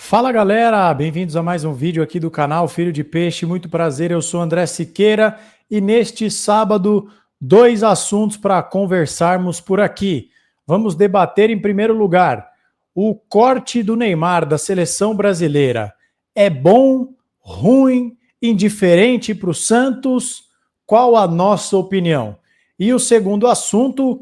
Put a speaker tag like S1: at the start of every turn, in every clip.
S1: Fala galera, bem-vindos a mais um vídeo aqui do canal Filho de Peixe. Muito prazer, eu sou André Siqueira e neste sábado, dois assuntos para conversarmos por aqui. Vamos debater em primeiro lugar o corte do Neymar da seleção brasileira. É bom, ruim, indiferente para o Santos? Qual a nossa opinião? E o segundo assunto,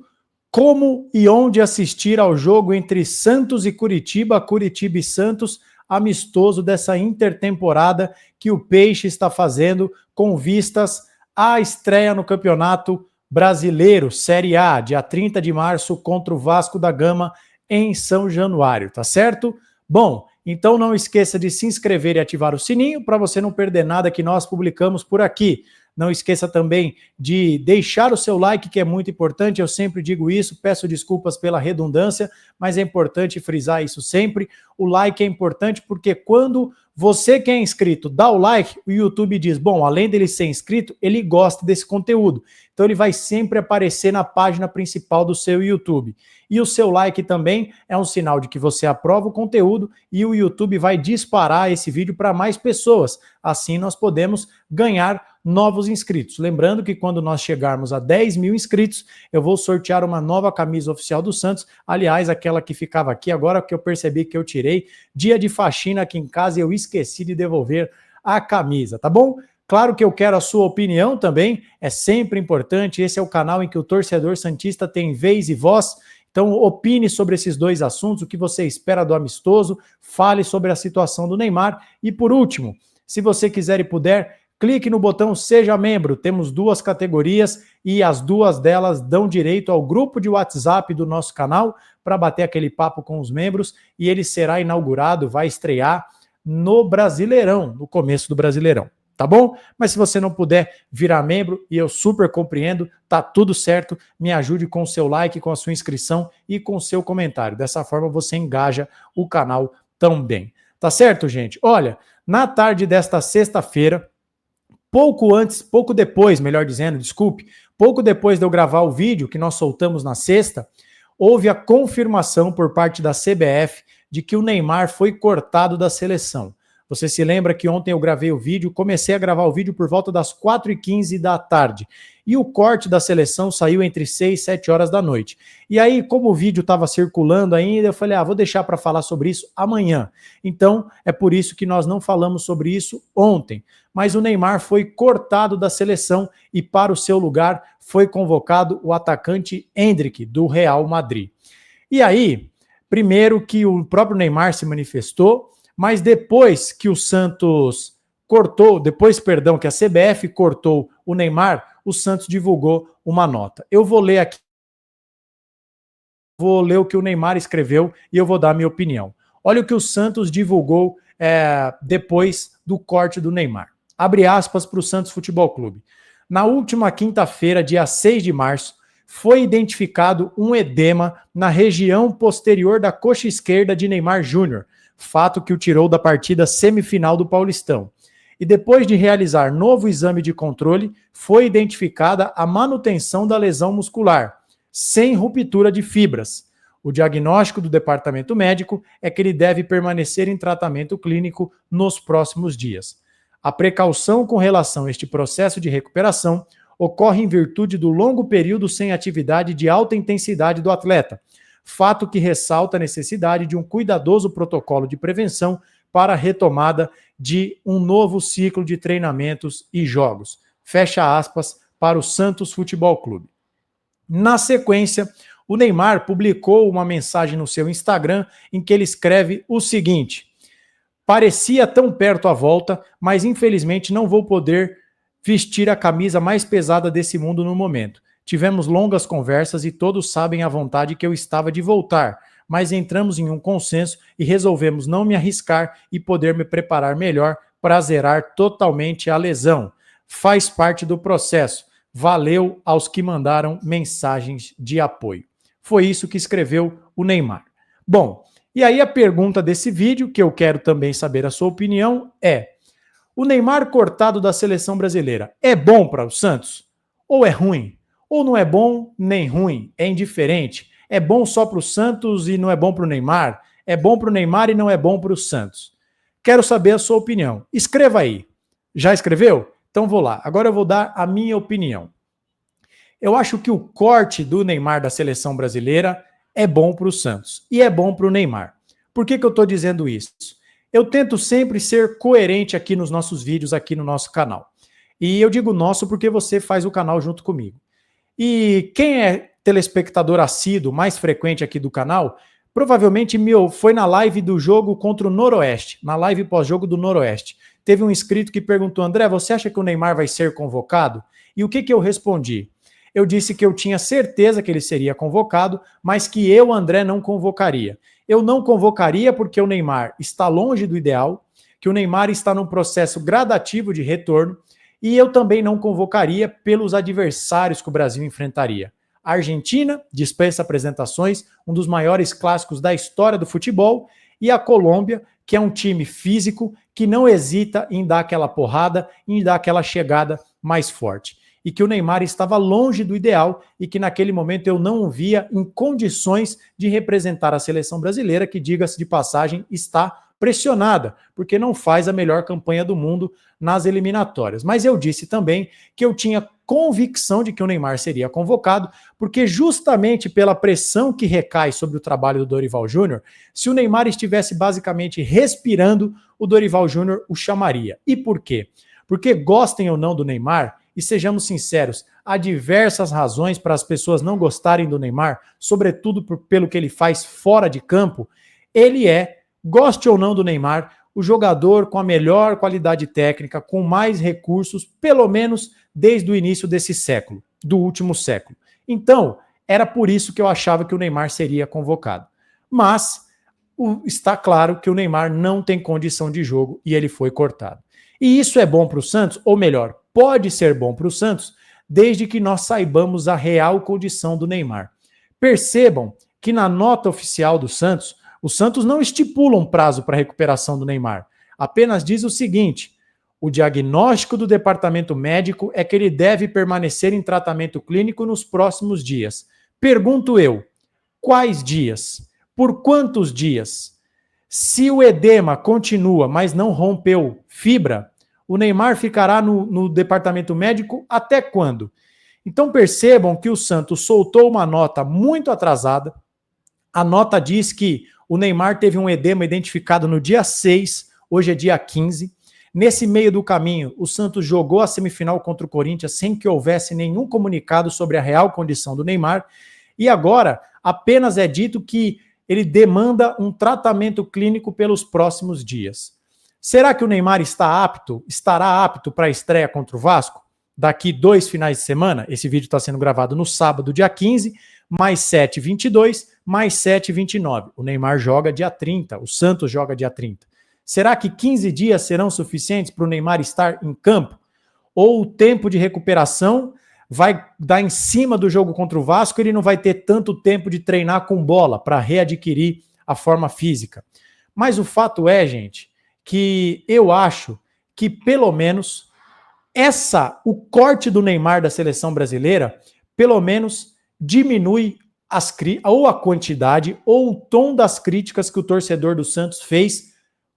S1: como e onde assistir ao jogo entre Santos e Curitiba, Curitiba e Santos, amistoso dessa intertemporada que o Peixe está fazendo com vistas à estreia no Campeonato Brasileiro, Série A, dia 30 de março contra o Vasco da Gama em São Januário, tá certo? Bom, então não esqueça de se inscrever e ativar o sininho para você não perder nada que nós publicamos por aqui. Não esqueça também de deixar o seu like, que é muito importante, eu sempre digo isso, peço desculpas pela redundância, mas é importante frisar isso sempre. O like é importante porque quando você que é inscrito dá o like, o YouTube diz, bom, além dele ser inscrito, ele gosta desse conteúdo. Então ele vai sempre aparecer na página principal do seu YouTube. E o seu like também é um sinal de que você aprova o conteúdo e o YouTube vai disparar esse vídeo para mais pessoas. Assim nós podemos ganhar novos inscritos. Lembrando que quando nós chegarmos a 10 mil inscritos, eu vou sortear uma nova camisa oficial do Santos. Aliás, aquela que ficava aqui, agora que eu percebi que eu tirei, dia de faxina aqui em casa e eu esqueci de devolver a camisa, tá bom? Claro que eu quero a sua opinião também, é sempre importante. Esse é o canal em que o torcedor santista tem vez e voz. Então, opine sobre esses dois assuntos, o que você espera do amistoso, fale sobre a situação do Neymar. E por último, se você quiser e puder, clique no botão Seja Membro. Temos duas categorias e as duas delas dão direito ao grupo de WhatsApp do nosso canal para bater aquele papo com os membros e ele será inaugurado, vai estrear no Brasileirão, no começo do Brasileirão. Tá bom? Mas se você não puder virar membro, e eu super compreendo, tá tudo certo, me ajude com o seu like, com a sua inscrição e com o seu comentário. Dessa forma você engaja o canal também. Tá certo, gente? Olha, na tarde desta sexta-feira, pouco depois, melhor dizendo, desculpe, pouco depois de eu gravar o vídeo que nós soltamos na sexta, houve a confirmação por parte da CBF de que o Neymar foi cortado da seleção. Você se lembra que ontem eu gravei o vídeo, comecei a gravar o vídeo por volta das 4h15 da tarde. E o corte da seleção saiu entre 6 e 7 horas da noite. E aí, como o vídeo estava circulando ainda, eu falei, vou deixar para falar sobre isso amanhã. Então, é por isso que nós não falamos sobre isso ontem. Mas o Neymar foi cortado da seleção e para o seu lugar foi convocado o atacante Endrick, do Real Madrid. E aí, primeiro que o próprio Neymar se manifestou, mas depois que o Santos cortou, que a CBF cortou o Neymar, o Santos divulgou uma nota. Eu vou ler aqui, vou ler o que o Neymar escreveu e eu vou dar a minha opinião. Olha o que o Santos divulgou depois do corte do Neymar. Abre aspas para o Santos Futebol Clube. Na última quinta-feira, dia 6 de março, foi identificado um edema na região posterior da coxa esquerda de Neymar Júnior, fato que o tirou da partida semifinal do Paulistão. E depois de realizar novo exame de controle, foi identificada a manutenção da lesão muscular, sem ruptura de fibras. O diagnóstico do departamento médico é que ele deve permanecer em tratamento clínico nos próximos dias. A precaução com relação a este processo de recuperação ocorre em virtude do longo período sem atividade de alta intensidade do atleta, fato que ressalta a necessidade de um cuidadoso protocolo de prevenção para a retomada de um novo ciclo de treinamentos e jogos. Fecha aspas para o Santos Futebol Clube. Na sequência, o Neymar publicou uma mensagem no seu Instagram em que ele escreve o seguinte: parecia tão perto a volta, mas infelizmente não vou poder vestir a camisa mais pesada desse mundo no momento. Tivemos longas conversas e todos sabem a vontade que eu estava de voltar, mas entramos em um consenso e resolvemos não me arriscar e poder me preparar melhor para zerar totalmente a lesão. Faz parte do processo. Valeu aos que mandaram mensagens de apoio. Foi isso que escreveu o Neymar. Bom, e aí a pergunta desse vídeo, que eu quero também saber a sua opinião, é: o Neymar cortado da seleção brasileira é bom para o Santos? Ou é ruim? Ou não é bom nem ruim, é indiferente? É bom só para o Santos e não é bom para o Neymar? É bom para o Neymar e não é bom para o Santos? Quero saber a sua opinião. Escreva aí. Já escreveu? Então vou lá. Agora eu vou dar a minha opinião. Eu acho que o corte do Neymar da seleção brasileira é bom para o Santos e é bom para o Neymar. Por que eu estou dizendo isso? Eu tento sempre ser coerente aqui nos nossos vídeos, aqui no nosso canal. E eu digo nosso porque você faz o canal junto comigo. E quem é telespectador assíduo, mais frequente aqui do canal, provavelmente foi na live do jogo contra o Noroeste, na live pós-jogo do Noroeste. Teve um inscrito que perguntou: André, você acha que o Neymar vai ser convocado? E o que eu respondi? Eu disse que eu tinha certeza que ele seria convocado, mas que eu, André, não convocaria. Eu não convocaria porque o Neymar está longe do ideal, que o Neymar está num processo gradativo de retorno, e eu também não convocaria pelos adversários que o Brasil enfrentaria. A Argentina dispensa apresentações, um dos maiores clássicos da história do futebol, e a Colômbia, que é um time físico que não hesita em dar aquela porrada, em dar aquela chegada mais forte. E que o Neymar estava longe do ideal e que naquele momento eu não o via em condições de representar a seleção brasileira, que, diga-se de passagem, está pressionada, porque não faz a melhor campanha do mundo nas eliminatórias. Mas eu disse também que eu tinha convicção de que o Neymar seria convocado, porque justamente pela pressão que recai sobre o trabalho do Dorival Júnior, se o Neymar estivesse basicamente respirando, o Dorival Júnior o chamaria. E por quê? Porque gostem ou não do Neymar, e sejamos sinceros, há diversas razões para as pessoas não gostarem do Neymar, sobretudo pelo que ele faz fora de campo. Ele é, goste ou não do Neymar, o jogador com a melhor qualidade técnica, com mais recursos, pelo menos desde o início desse século, do último século. Então, era por isso que eu achava que o Neymar seria convocado. Mas está claro que o Neymar não tem condição de jogo e ele foi cortado. E isso é bom para o Santos, ou melhor, pode ser bom para o Santos, desde que nós saibamos a real condição do Neymar. Percebam que na nota oficial do Santos, o Santos não estipula um prazo para a recuperação do Neymar. Apenas diz o seguinte: o diagnóstico do departamento médico é que ele deve permanecer em tratamento clínico nos próximos dias. Pergunto eu, quais dias? Por quantos dias? Se o edema continua, mas não rompeu fibra, o Neymar ficará no departamento médico até quando? Então percebam que o Santos soltou uma nota muito atrasada. A nota diz que o Neymar teve um edema identificado no dia 6, hoje é dia 15. Nesse meio do caminho, o Santos jogou a semifinal contra o Corinthians sem que houvesse nenhum comunicado sobre a real condição do Neymar. E agora apenas é dito que ele demanda um tratamento clínico pelos próximos dias. Será que o Neymar estará apto para a estreia contra o Vasco? Daqui 2 finais de semana, esse vídeo está sendo gravado no sábado, dia 15, mais 7h22, mais 7h29. O Neymar joga dia 30, o Santos joga dia 30. Será que 15 dias serão suficientes para o Neymar estar em campo? Ou o tempo de recuperação vai dar em cima do jogo contra o Vasco e ele não vai ter tanto tempo de treinar com bola para readquirir a forma física? Mas o fato é, gente, que eu acho que pelo menos o corte do Neymar da seleção brasileira, pelo menos diminui ou a quantidade ou o tom das críticas que o torcedor do Santos fez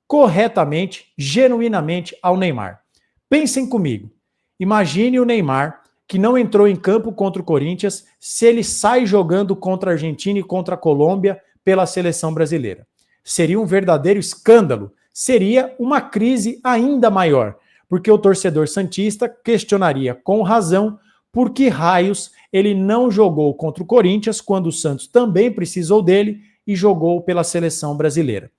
S1: corretamente, genuinamente ao Neymar. Pensem comigo, imagine o Neymar que não entrou em campo contra o Corinthians, se ele sai jogando contra a Argentina e contra a Colômbia pela seleção brasileira. Seria um verdadeiro escândalo, seria uma crise ainda maior, porque o torcedor santista questionaria com razão por que raios ele não jogou contra o Corinthians quando o Santos também precisou dele e jogou pela seleção brasileira.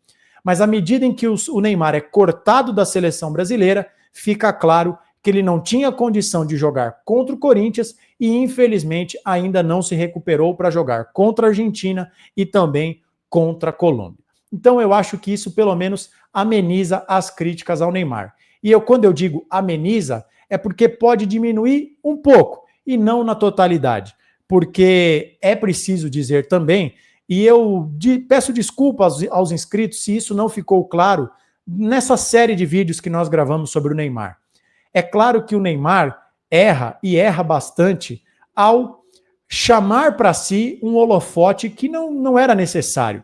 S1: Mas à medida em que o Neymar é cortado da seleção brasileira, fica claro que ele não tinha condição de jogar contra o Corinthians e, infelizmente, ainda não se recuperou para jogar contra a Argentina e também contra a Colômbia. Então eu acho que isso pelo menos ameniza as críticas ao Neymar. E quando eu digo ameniza, é porque pode diminuir um pouco e não na totalidade. Porque é preciso dizer também, e eu peço desculpas aos inscritos se isso não ficou claro nessa série de vídeos que nós gravamos sobre o Neymar. É claro que o Neymar erra e erra bastante ao chamar para si um holofote que não era necessário.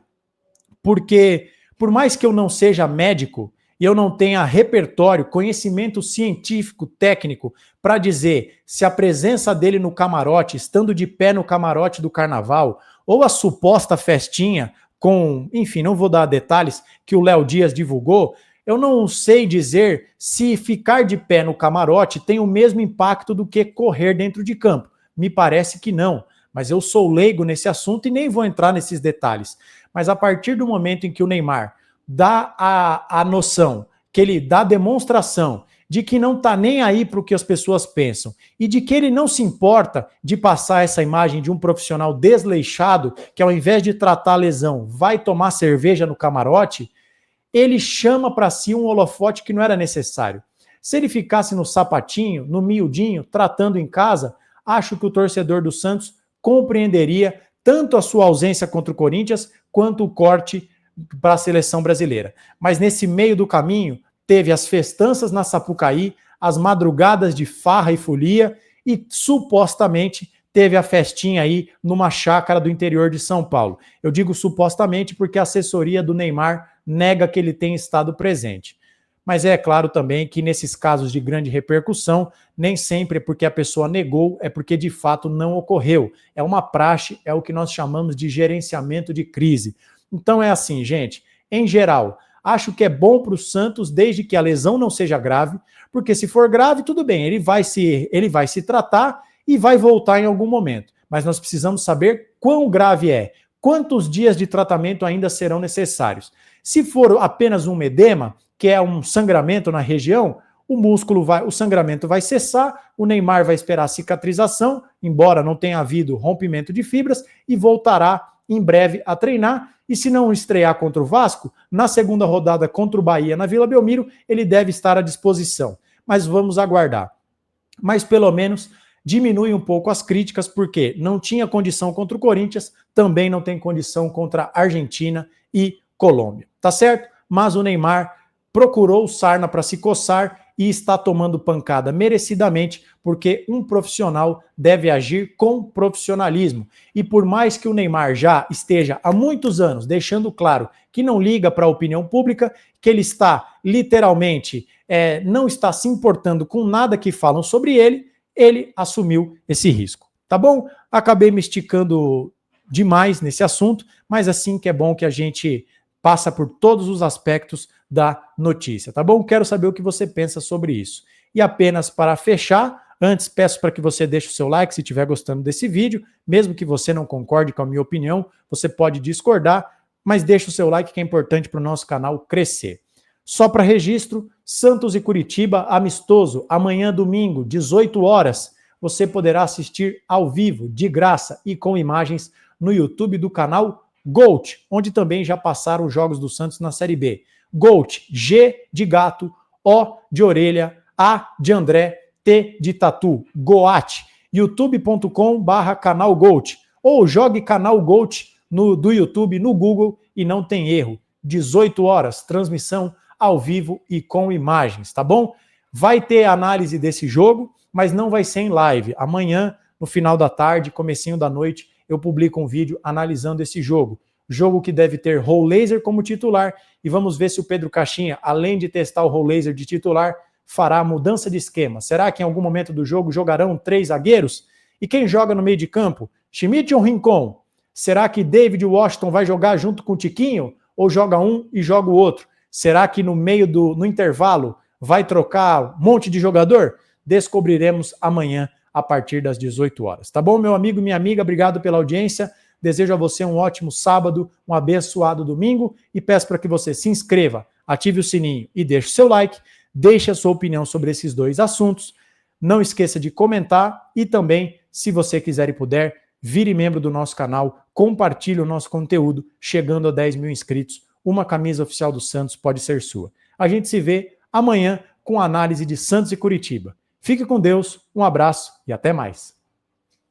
S1: Porque, por mais que eu não seja médico e eu não tenha repertório, conhecimento científico, técnico, para dizer se a presença dele no camarote, estando de pé no camarote do carnaval, ou a suposta festinha com, enfim, não vou dar detalhes, que o Léo Dias divulgou, eu não sei dizer se ficar de pé no camarote tem o mesmo impacto do que correr dentro de campo. Me parece que não, mas eu sou leigo nesse assunto e nem vou entrar nesses detalhes. Mas a partir do momento em que o Neymar dá a noção, que ele dá a demonstração de que não está nem aí para o que as pessoas pensam e de que ele não se importa de passar essa imagem de um profissional desleixado que, ao invés de tratar a lesão, vai tomar cerveja no camarote, ele chama para si um holofote que não era necessário. Se ele ficasse no sapatinho, no miudinho, tratando em casa, acho que o torcedor do Santos compreenderia tanto a sua ausência contra o Corinthians quanto o corte para a seleção brasileira. Mas nesse meio do caminho, teve as festanças na Sapucaí, as madrugadas de farra e folia e supostamente teve a festinha aí numa chácara do interior de São Paulo. Eu digo supostamente porque a assessoria do Neymar nega que ele tenha estado presente. Mas é claro também que nesses casos de grande repercussão, nem sempre é porque a pessoa negou, é porque de fato não ocorreu. É uma praxe, é o que nós chamamos de gerenciamento de crise. Então é assim, gente, em geral, acho que é bom para o Santos desde que a lesão não seja grave, porque se for grave, tudo bem, ele vai se tratar e vai voltar em algum momento. Mas nós precisamos saber quão grave é, quantos dias de tratamento ainda serão necessários. Se for apenas um edema, que é um sangramento na região, o sangramento vai cessar, o Neymar vai esperar a cicatrização, embora não tenha havido rompimento de fibras, e voltará em breve a treinar. E se não estrear contra o Vasco, na segunda rodada contra o Bahia na Vila Belmiro, ele deve estar à disposição. Mas vamos aguardar. Mas pelo menos diminui um pouco as críticas, porque não tinha condição contra o Corinthians, também não tem condição contra a Argentina e Colômbia. Tá certo? Mas o Neymar procurou sarna para se coçar e está tomando pancada merecidamente, porque um profissional deve agir com profissionalismo. E por mais que o Neymar já esteja há muitos anos deixando claro que não liga para a opinião pública, que ele está literalmente, não está se importando com nada que falam sobre ele, ele assumiu esse risco. Tá bom? Acabei me esticando demais nesse assunto, mas assim que é bom que a gente passa por todos os aspectos da notícia, tá bom? Quero saber o que você pensa sobre isso. E apenas para fechar, antes peço para que você deixe o seu like se estiver gostando desse vídeo, mesmo que você não concorde com a minha opinião, você pode discordar, mas deixe o seu like que é importante para o nosso canal crescer. Só para registro, Santos e Curitiba, amistoso, amanhã domingo, 18 horas, você poderá assistir ao vivo, de graça e com imagens no YouTube do canal GOAT, onde também já passaram os jogos do Santos na Série B. GOAT, G de gato, O de orelha, A de André, T de tatu, GOAT, youtube.com/canal GOAT, ou jogue canal GOAT do YouTube no Google e não tem erro. 18 horas, transmissão ao vivo e com imagens, tá bom? Vai ter análise desse jogo, mas não vai ser em live. Amanhã, no final da tarde, comecinho da noite, eu publico um vídeo analisando esse jogo. Jogo que deve ter Rollaser como titular, e vamos ver se o Pedro Caixinha, além de testar o Rollaser de titular, fará a mudança de esquema. Será que em algum momento do jogo jogarão 3 zagueiros? E quem joga no meio de campo? Schmidt ou Rincon? Será que David Washington vai jogar junto com o Tiquinho? Ou joga um e joga o outro? Será que no intervalo vai trocar um monte de jogador? Descobriremos amanhã a partir das 18 horas. Tá bom, meu amigo e minha amiga? Obrigado pela audiência. Desejo a você um ótimo sábado, um abençoado domingo e peço para que você se inscreva, ative o sininho e deixe o seu like, deixe a sua opinião sobre esses dois assuntos. Não esqueça de comentar e também, se você quiser e puder, vire membro do nosso canal, compartilhe o nosso conteúdo. Chegando a 10 mil inscritos, uma camisa oficial do Santos pode ser sua. A gente se vê amanhã com a análise de Santos e Curitiba. Fique com Deus, um abraço e até mais.